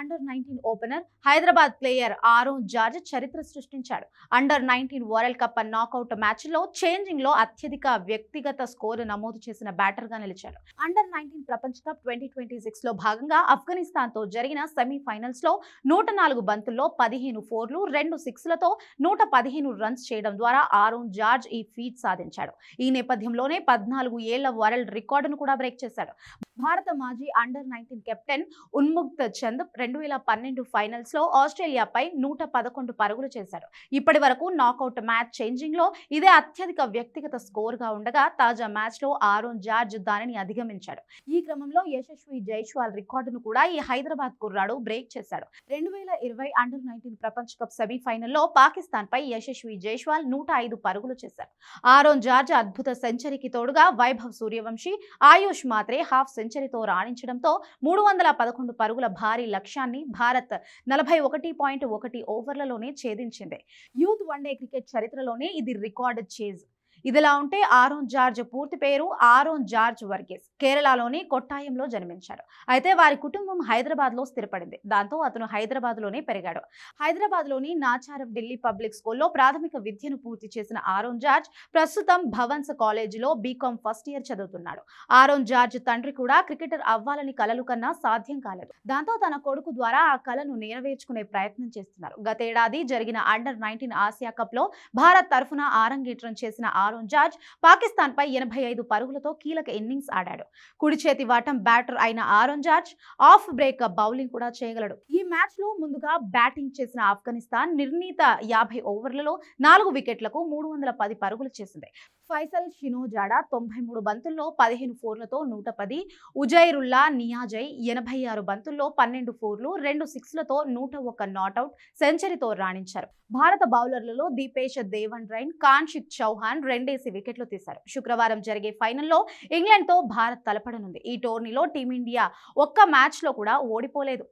Under-19 opener Hyderabad player Aaron George చరిత్ర సృష్టించాడు. Under-19 world cup knockout మ్యాచ్లో ఛేంజింగ్ లో అత్యధిక వ్యక్తిగత స్కోరు నమోదు చేసిన బ్యాటర్ గా నిలిచాడు. అండర్-19 ప్రపంచ కప్ 2026 లో భాగంగా ఆఫ్ఘనిస్తాన్ తో జరిగిన సెమీఫైనల్స్ లో 104 బంతుల్లో 15 ఫోర్లు 2 సిక్స్లతో 115 రన్స్ చేయడం ద్వారా ఆరోన్ జార్జ్ ఈ ఫీట్ సాధించాడు. ఈ నేపథ్యంలోనే 14 ఏళ్ల వరల్డ్ రికార్డును కూడా బ్రేక్ చేశాడు. భారత మాజీ under-19 captain Unmukt Chand 2012 finals లో ఆస్ట్రేలియాపై 111 పరుగులు చేశాడు. ఇప్పటి వరకు నాకౌట్ మ్యాచ్ ఛేంజింగ్ లో ఇదే అత్యధిక వ్యక్తిగత స్కోర్ గా ఉండగా తాజా మ్యాచ్ లో ఆరోన్ జార్జ్ దానిని అధిగమించాడు. ఈ క్రమంలో యశస్వి జైస్వాల్ రికార్డును కూడా ఈ హైదరాబాద్ కుర్రాడు బ్రేక్ చేశాడు. 2020 అండర్-19 ప్రపంచ కప్ సెమీఫైనల్లో పాకిస్తాన్ పై యశస్వి జైస్వాల్ 105 పరుగులు చేశారు. ఆరోన్ జార్జ్ అద్భుత సెంచరీకి తోడుగా వైభవ్ సూర్యవంశీ, ఆయుష్ మాత్రే హాఫ్ సెంచరీతో రాణించడంతో 311 పరుగుల భారీ లక్ష్యాన్ని భారత్ 41.1 ఓవర్లలోనే ఛేదించింది. యూత్ వన్డే క్రికెట్ చరిత్రలోనే ఇది రికార్డ్ చేజ్. ఇదిలా ఉంటే ఆరోన్ జార్జ్ పూర్తి పేరు ఆరోన్ జార్జ్ వర్గీస్. కేరళలోని కొట్టాయంలో జన్మించాడు. అయితే వారి కుటుంబం హైదరాబాద్ లో స్థిరపడింది. దాంతో అతను హైదరాబాద్ లోనే పెరిగాడు. హైదరాబాద్ లోని నాచారం ఢిల్లీ పబ్లిక్ స్కూల్లో ప్రాథమిక విద్యను పూర్తి చేసిన ఆరోన్ జార్జ్ ప్రస్తుతం భవన్స్ కాలేజీలో బీకాం ఫస్ట్ ఇయర్ చదువుతున్నాడు. ఆరోన్ జార్జ్ తండ్రి కూడా క్రికెటర్ అవ్వాలని కలలు కన్నా సాధ్యం కాలేదు. దాంతో తన కొడుకు ద్వారా ఆ కలను నెరవేర్చుకునే ప్రయత్నం చేస్తున్నారు. గతేడాది జరిగిన అండర్-19 ఆసియా కప్ లో భారత్ తరఫున ఆరంగేట్రం చేసిన ఆరోన్ జార్జ్ పాకిస్తాన్ పై 85 పరుగులతో కీలక ఇన్నింగ్స్ ఆడాడు. కుడి చేతి వాటం బ్యాటర్ అయిన Aaron George of break bowling కూడా చేయగలడు. ఈ మ్యాచ్ లో ముందుగా బ్యాటింగ్ చేసిన ఆఫ్ఘనిస్తాన్ నిర్ణీత 50 ఓవర్లలో 4 వికెట్లకు 310 పరుగులు చేసింది. ఫైసల్ షినోజాడా 93 బంతుల్లో 15 ఫోర్లతో 110, ఉజైరుల్లా నియాజై 86 బంతుల్లో 12 ఫోర్లు 2 సిక్స్లతో 101 నాట్అవుట్ సెంచరీతో రాణించారు. భారత బౌలర్లలో దీపేష్ దేవన్ రైన్, కాన్షిక్ చౌహాన్ రెండేసి వికెట్లు తీశారు. శుక్రవారం జరిగే ఫైనల్లో ఇంగ్లాండ్ తో భారత్ తలపడనుంది. ఈ టోర్నీలో టీమిండియా ఒక్క మ్యాచ్ లో కూడా ఓడిపోలేదు.